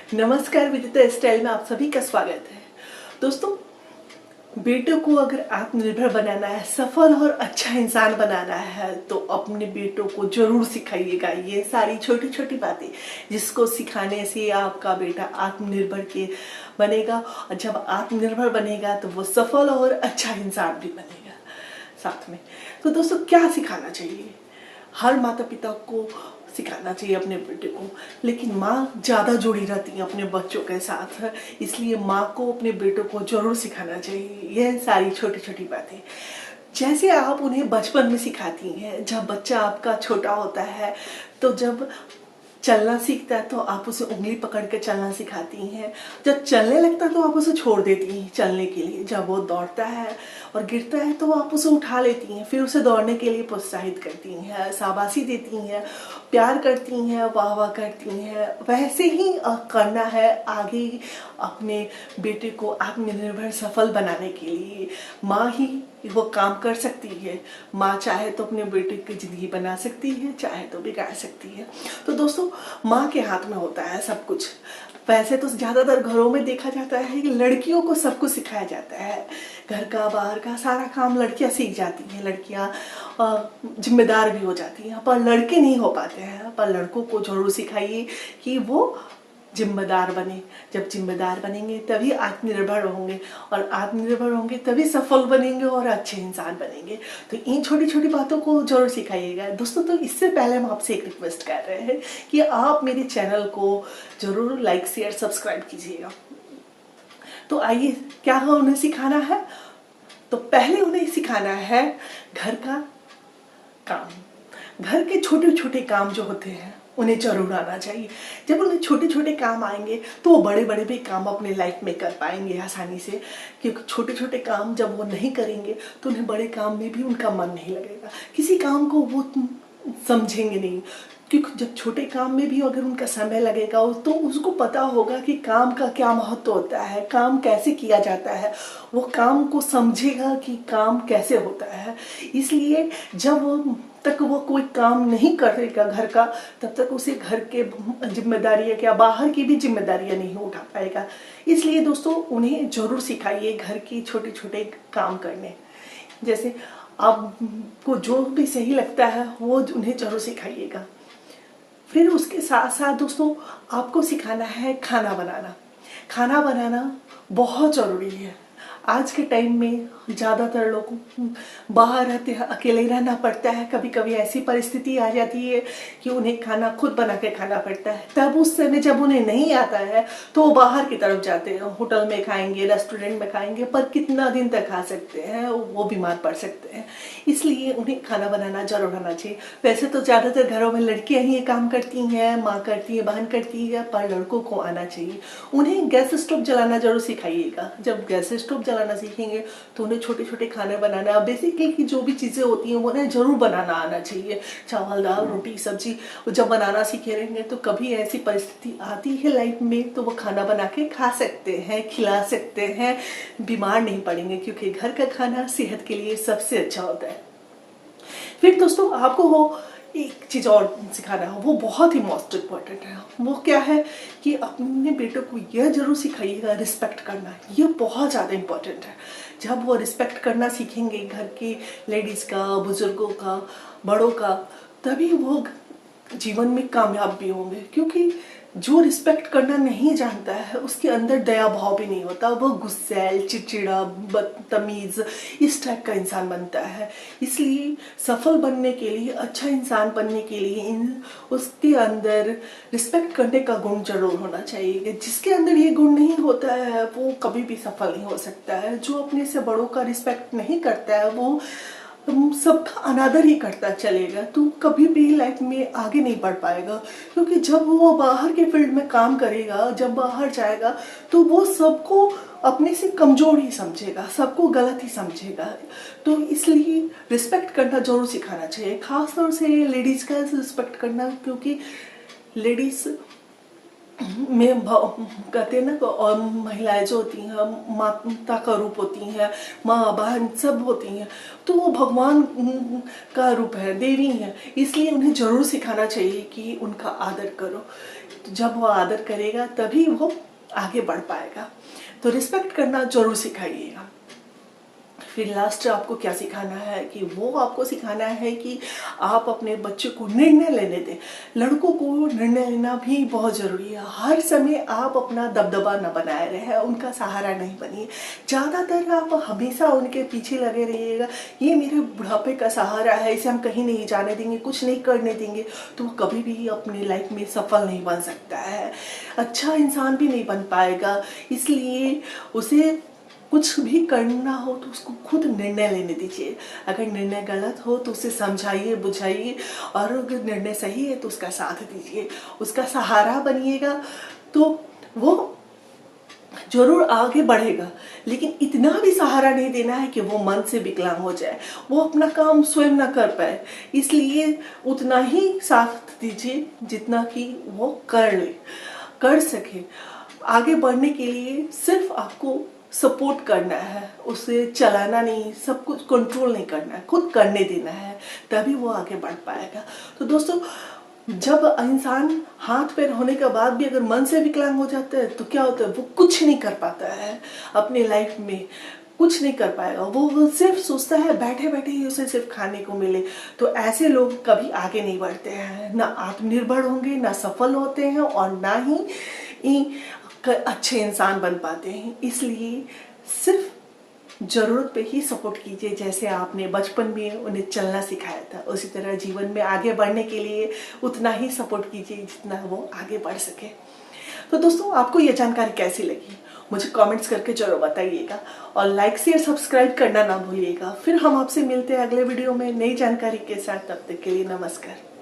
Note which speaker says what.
Speaker 1: नमस्कार, विदिता स्टाइल में आप सभी का स्वागत है। दोस्तों, बेटों को अगर आत्मनिर्भर बनाना है, सफल और अच्छा इंसान बनाना है, तो अपने बेटों को जरूर सिखाइएगा ये सारी छोटी छोटी बातें, जिसको सिखाने से आपका बेटा आत्मनिर्भर के बनेगा। और जब आत्मनिर्भर बनेगा तो वो सफल और अच्छा इंसान भी बनेगा साथ में। तो दोस्तों, क्या सिखाना चाहिए? हर माता पिता को सिखाना चाहिए अपने बेटे को, लेकिन माँ ज़्यादा जुड़ी रहती है अपने बच्चों के साथ, इसलिए माँ को अपने बेटों को जरूर सिखाना चाहिए ये सारी छोटी छोटी बातें। जैसे आप उन्हें बचपन में सिखाती हैं, जब बच्चा आपका छोटा होता है तो जब चलना सीखता है तो आप उसे उंगली पकड़ के चलना सिखाती हैं। जब चलने लगता है तो आप उसे छोड़ देती हैं चलने के लिए। जब वो दौड़ता है और गिरता है तो आप उसे उठा लेती हैं, फिर उसे दौड़ने के लिए प्रोत्साहित करती हैं, शाबाशी देती हैं, प्यार करती हैं, वाह वाह करती हैं। वैसे ही करना है आगे अपने बेटे को आत्मनिर्भर सफल बनाने के लिए। माँ ही वो काम कर सकती है। माँ चाहे तो अपने बेटे की जिंदगी बना सकती है, चाहे तो बिगाड़ सकती है। तो दोस्तों, माँ के हाथ में होता है सब कुछ। वैसे तो ज़्यादातर घरों में देखा जाता है कि लड़कियों को सब कुछ सिखाया जाता है। घर का बाहर का सारा काम लड़कियां सीख जाती हैं, लड़कियां जिम्मेदार भी हो जाती हैं, पर लड़के नहीं हो पाते हैं। पर लड़कों को जरूर सिखाइए कि वो जिम्मेदार बने। जब जिम्मेदार बनेंगे तभी आत्मनिर्भर होंगे, और आत्मनिर्भर होंगे तभी सफल बनेंगे और अच्छे इंसान बनेंगे। तो इन छोटी छोटी बातों को जरूर सिखाइएगा दोस्तों। तो इससे पहले हम आपसे एक रिक्वेस्ट कर रहे हैं कि आप मेरे चैनल को जरूर लाइक शेयर सब्सक्राइब कीजिएगा। तो आइए, क्या है उन्हें सिखाना है? तो पहले उन्हें सिखाना है घर का काम। घर के छोटे छोटे काम जो होते हैं उन्हें जरूर आना चाहिए। जब उन्हें छोटे छोटे काम आएंगे तो वो बड़े बड़े भी काम अपने लाइफ में कर पाएंगे आसानी से। क्योंकि छोटे छोटे काम जब वो नहीं करेंगे तो उन्हें बड़े काम में भी उनका मन नहीं लगेगा, किसी काम को वो समझेंगे नहीं। क्योंकि जब छोटे काम में भी अगर उनका समय लगेगा तो उसको पता होगा कि काम का क्या महत्व होता है, काम कैसे किया जाता है। वो काम को समझेगा कि काम कैसे होता है। इसलिए जब तक वो कोई काम नहीं करेगा घर का, तब तक उसे घर के जिम्मेदारियाँ क्या बाहर की भी जिम्मेदारियाँ नहीं उठा पाएगा। इसलिए दोस्तों, उन्हें जरूर सिखाइए घर की छोटे छोटे काम करने। जैसे आपको जो भी सही लगता है वो उन्हें जरूर सिखाइएगा। फिर उसके साथ साथ दोस्तों, आपको सिखाना है खाना बनाना। खाना बनाना बहुत ज़रूरी है। आज के टाइम में ज़्यादातर लोग बाहर रहते हैं, अकेले रहना पड़ता है। कभी कभी ऐसी परिस्थिति आ जाती है कि उन्हें खाना खुद बना के खाना पड़ता है। तब उस समय जब उन्हें नहीं आता है तो वो बाहर की तरफ जाते हैं, होटल में खाएंगे, रेस्टोरेंट में खाएंगे, पर कितना दिन तक खा सकते हैं, वो बीमार पड़ सकते हैं। इसलिए उन्हें खाना बनाना जरूर आना चाहिए। वैसे तो ज़्यादातर घरों में लड़कियाँ ही ये काम करती हैं, माँ करती है, बहन करती है, पर लड़कों को आना चाहिए। उन्हें गैस स्टोव जलाना जरूर सिखाइएगा। जब गैस स्टोव जलाना सीखेंगे तो उन्हें छोटे छोटे खाने बनाना, बेसिकली की जो भी चीज़ें होती हैं वो उन्हें जरूर बनाना आना चाहिए। चावल दाल रोटी सब्जी जब बनाना सीखे रहेंगे तो कभी ऐसी परिस्थिति आती है लाइफ में तो वो खाना बना के खा सकते हैं, खिला सकते हैं, बीमार नहीं पड़ेंगे। क्योंकि घर का खाना सेहत के लिए सबसे अच्छा होता है। फिर दोस्तों, आपको वो एक चीज़ और सिखाना है, वो बहुत ही मोस्ट इम्पॉर्टेंट है। वो क्या है कि अपने बेटों को यह जरूर सिखाइएगा, रिस्पेक्ट करना। ये बहुत ज़्यादा इम्पॉर्टेंट है। जब वो रिस्पेक्ट करना सीखेंगे घर की लेडीज़ का, बुजुर्गों का, बड़ों का, तभी वो जीवन में कामयाब भी होंगे। क्योंकि जो रिस्पेक्ट करना नहीं जानता है उसके अंदर दया भाव भी नहीं होता, वो गुस्सैल, चिड़चिड़ा, बदतमीज इस टाइप का इंसान बनता है। इसलिए सफल बनने के लिए, अच्छा इंसान बनने के लिए उसके अंदर रिस्पेक्ट करने का गुण जरूर होना चाहिए। जिसके अंदर ये गुण नहीं होता है वो कभी भी सफल नहीं हो सकता है। जो अपने से बड़ों का रिस्पेक्ट नहीं करता है वो सबका अनादर ही करता चलेगा, तो कभी भी लाइफ में आगे नहीं बढ़ पाएगा। क्योंकि जब वो बाहर के फील्ड में काम करेगा, जब बाहर जाएगा तो वो सबको अपने से कमजोर ही समझेगा, सबको गलत ही समझेगा। तो इसलिए रिस्पेक्ट करना जरूर सिखाना चाहिए, खासतौर से लेडीज़ का रिस्पेक्ट करना। क्योंकि लेडीज़ में कहते हैं ना, और महिलाएं जो होती हैं माता का रूप होती हैं, माँ बहन सब होती हैं, तो वो भगवान का रूप है, देवी है, इसलिए उन्हें जरूर सिखाना चाहिए कि उनका आदर करो। तो जब वो आदर करेगा तभी वो आगे बढ़ पाएगा। तो रिस्पेक्ट करना जरूर सिखाइएगा। फिर लास्ट आपको क्या सिखाना है कि वो आपको सिखाना है कि आप अपने बच्चे को निर्णय लेने दें। लड़कों को निर्णय लेना भी बहुत ज़रूरी है। हर समय आप अपना दबदबा न बनाए रहे, उनका सहारा नहीं बनिए। ज़्यादातर आप हमेशा उनके पीछे लगे रहिएगा, ये मेरे बुढ़ापे का सहारा है, इसे हम कहीं नहीं जाने देंगे, कुछ नहीं करने देंगे, तो वो कभी भी अपनी लाइफ में सफल नहीं बन सकता है, अच्छा इंसान भी नहीं बन पाएगा। इसलिए उसे कुछ भी करना हो तो उसको खुद निर्णय लेने दीजिए। अगर निर्णय गलत हो तो उसे समझाइए, बुझाइए, और अगर निर्णय सही है तो उसका साथ दीजिए, उसका सहारा बनिएगा, तो वो जरूर आगे बढ़ेगा। लेकिन इतना भी सहारा नहीं देना है कि वो मन से विकलांग हो जाए, वो अपना काम स्वयं ना कर पाए। इसलिए उतना ही साथ दीजिए जितना कि वो कर सके। आगे बढ़ने के लिए सिर्फ आपको सपोर्ट करना है, उसे चलाना नहीं, सब कुछ कंट्रोल नहीं करना है, खुद करने देना है, तभी वो आगे बढ़ पाएगा। तो दोस्तों, जब इंसान हाथ पैर होने के बाद भी अगर मन से विकलांग हो जाता है तो क्या होता है, वो कुछ नहीं कर पाता है अपनी लाइफ में, कुछ नहीं कर पाएगा। वो सिर्फ सोचता है बैठे बैठे ही उसे सिर्फ खाने को मिले। तो ऐसे लोग कभी आगे नहीं बढ़ते हैं, ना आत्मनिर्भर होंगे, ना सफल होते हैं, और ना ही अच्छे इंसान बन पाते हैं। इसलिए सिर्फ ज़रूरत पे ही सपोर्ट कीजिए। जैसे आपने बचपन में उन्हें चलना सिखाया था, उसी तरह जीवन में आगे बढ़ने के लिए उतना ही सपोर्ट कीजिए जितना वो आगे बढ़ सके। तो दोस्तों, आपको ये जानकारी कैसी लगी मुझे कमेंट्स करके जरूर बताइएगा, और लाइक शेयर सब्सक्राइब करना ना भूलिएगा। फिर हम आपसे मिलते हैं अगले वीडियो में नई जानकारी के साथ। तब तक के लिए नमस्कार।